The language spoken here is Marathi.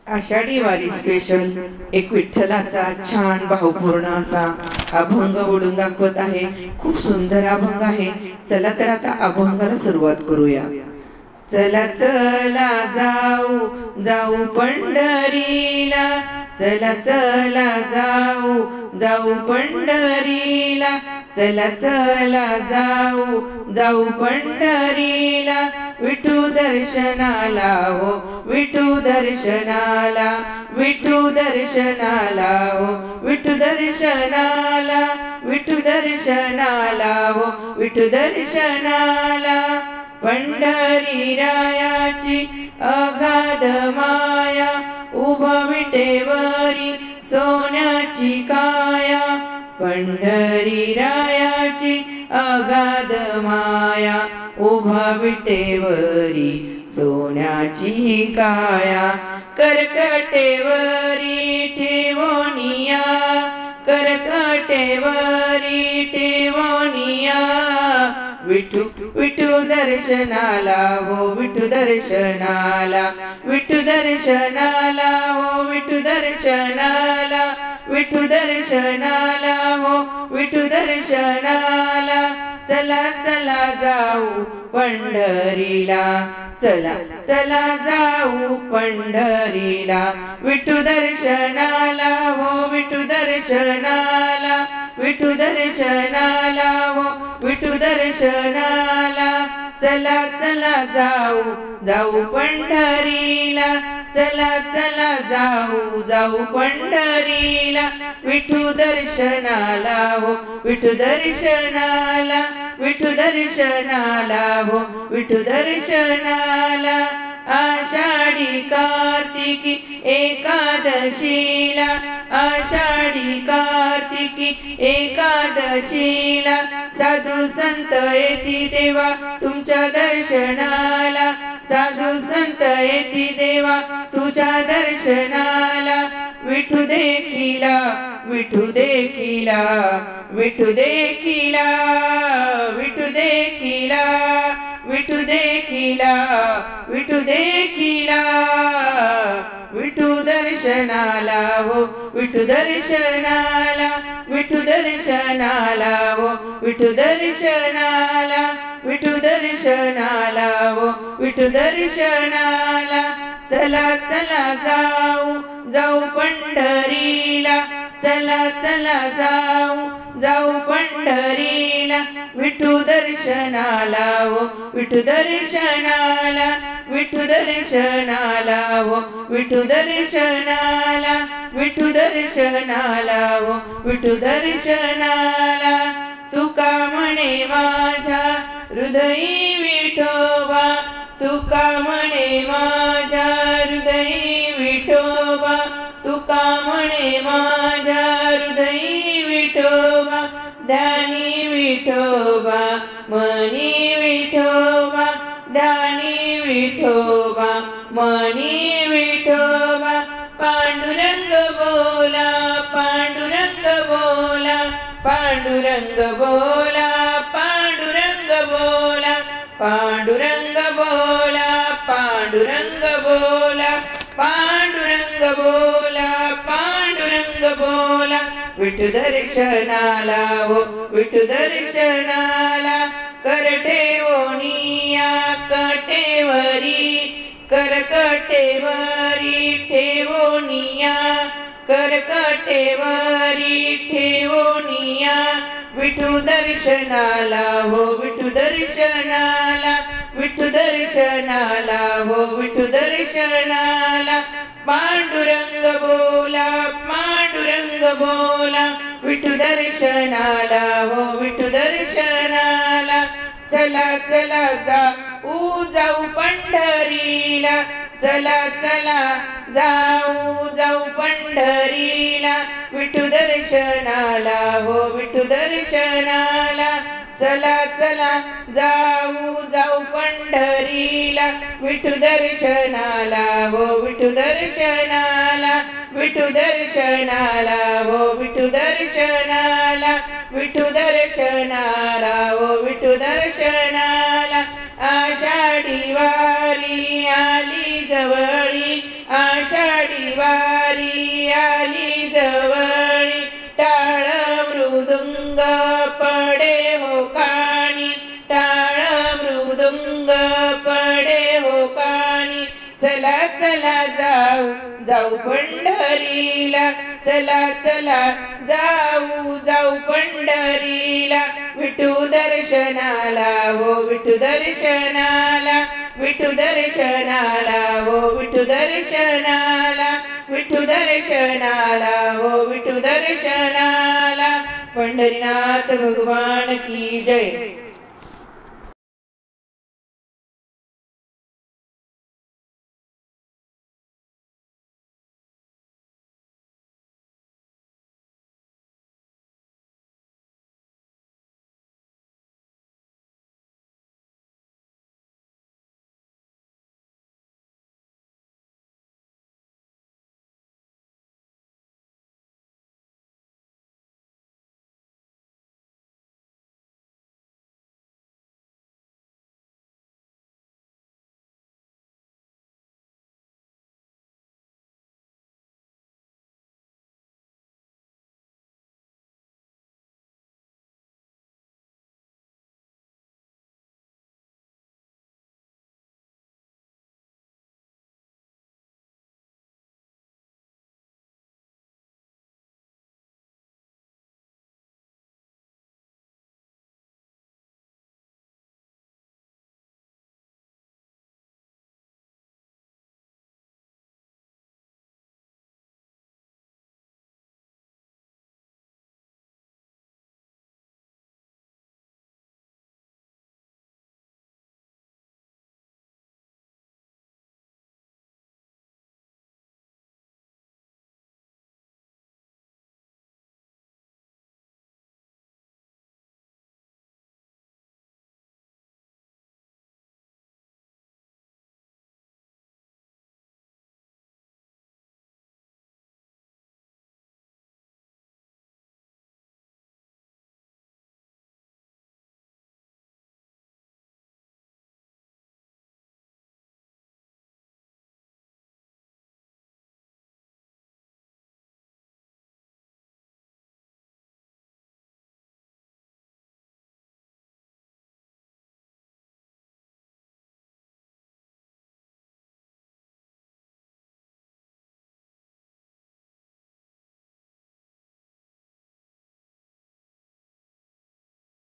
आषाढी वारी स्पेशल एक विठ्ठलाचा छान भावपूर्ण असा अभंग बोलून दाखवत आहे। खूप सुंदर अभंग आहे। चला तर आता अभंगाला सुरुवात करूया। चला चला जाऊ जाऊ पंढरीला, चला चला जाऊ जाऊ पंढरीला, चला चला जाऊ जाऊ पंढरीला, विठू दर्शनाला हो विठू दर्शनाला, विठू दर्शनाला हो विठू दर्शनाला, विठू दर्शनाला हो विठू दर्शनाला। पंढरी रायाची अगाध माया, उभा विटेवरी सोन्याची काया, पंढरी रायाची अगाध माया, उभा विटेवरी सोन्याची काया, करकटेवरी ठेवोनिया, करकटेवरी ठेवोनिया, विठू विठू दर्शनाला हो विठू दर्शनाला, विठू दर्शनाला हो विठू दर्शनाला, विठू दर्शनाला हो विठू दर्शनाला। चला चला जाऊ पंढरीला, चला चला जाऊ पंढरीला, विठू दर्शनाला हो विठू दर्शनाला, विठू दर्शनाला हो विठू दर्शनाला। चला चला जाऊ जाऊ पंढरीला, चला चला जाऊ जाऊ पंढरीला, विठू दर्शनाला हो विठू दर्शनाला, विठू दर्शनाला हो विठू दर्शनाला। आषाढी कार्तिकी एकादशीला, आषाढी कार्तिकी एकादशीला, साधू संत येती देवा तुमच्या दर्शनाला, साधू संत येती देवा तुझ्या दर्शनाला, विठू देखिला विठू देखिला, विठू देखिला विठू देखिला, विठू देखिला विठू देखिला, विठू दर्शनाला हो विठू दर्शनाला, विठू दर्शनाला हो विठू दर्शनाला, विठू दर्शनाला हो विठू दर्शनाला। चला चला जाऊ जाऊ पंढरीला, चला चला जाऊ जाऊ पंढरीला, विठू दर्शनाला हो विठू दर्शनाला, विठू दर्शनाला हो विठू दर्शनाला, विठू दर्शनाला हो विठू दर्शनाला। तुका म्हणे माझ्या हृदयी विठोबा, तुका म्हणे माझ्या हृदयी विठोबा, तुका म्हणे माझ्या हृदयी विठोबा, ध्यानी विठोबा मनी विठोबा, ध्यानी विठोबा मनी विठोबा। पांडुरंग बोला पांडुरंग बोला, पांडुरंग बोला पांडुरंग बोला, पांडुरंग बोला पांडुरंग बोला, पांडुरंग बोला पांडुरंग बोला, विठू दर्शनाला हो विठू दर्शनाला। करठेवोनिया कटेवरी, करकटेवरी ठेवोनिया, करकटेवरी ठेवोनिया, विठू दर्शनाला हो विठू दर्शनाला, विठू दर्शनाला हो विठू दर्शनाला। पांडुरंग बोला पांडुरंग बोला, विठू दर्शनाला हो विठू दर्शनाला। चला चला जाऊ जाऊ पंढरीला, चला चला जाऊ जाऊ पंढरीला, विठू दर्शनाला हो विठू दर्शनाला। चला चला जाऊ जाऊ पंढरीला, विठू दर्शनाला हो विठू दर्शनाला, विठू दर्शनाला हो विठू दर्शनाला, विठू दर्शनाला हो विठू दर्शनाला। आषाढी वारी आली जवळी, आषाढी आषाढी वारी आली जवळी टाळ मृदुंग पडे हो कानी टाळ मृदुंग पडे हो कानी चला चला जाऊ जाऊ पंढरीला चला चला जाऊ जाऊ पंढरीला विठू दर्शनाला हो विठू दर्शनाला विठू दर्शनाला हो विठू दर्शनाला विठू दर्शनाला हो विठू दर्शनाला पंढरीनाथ भगवान की जय।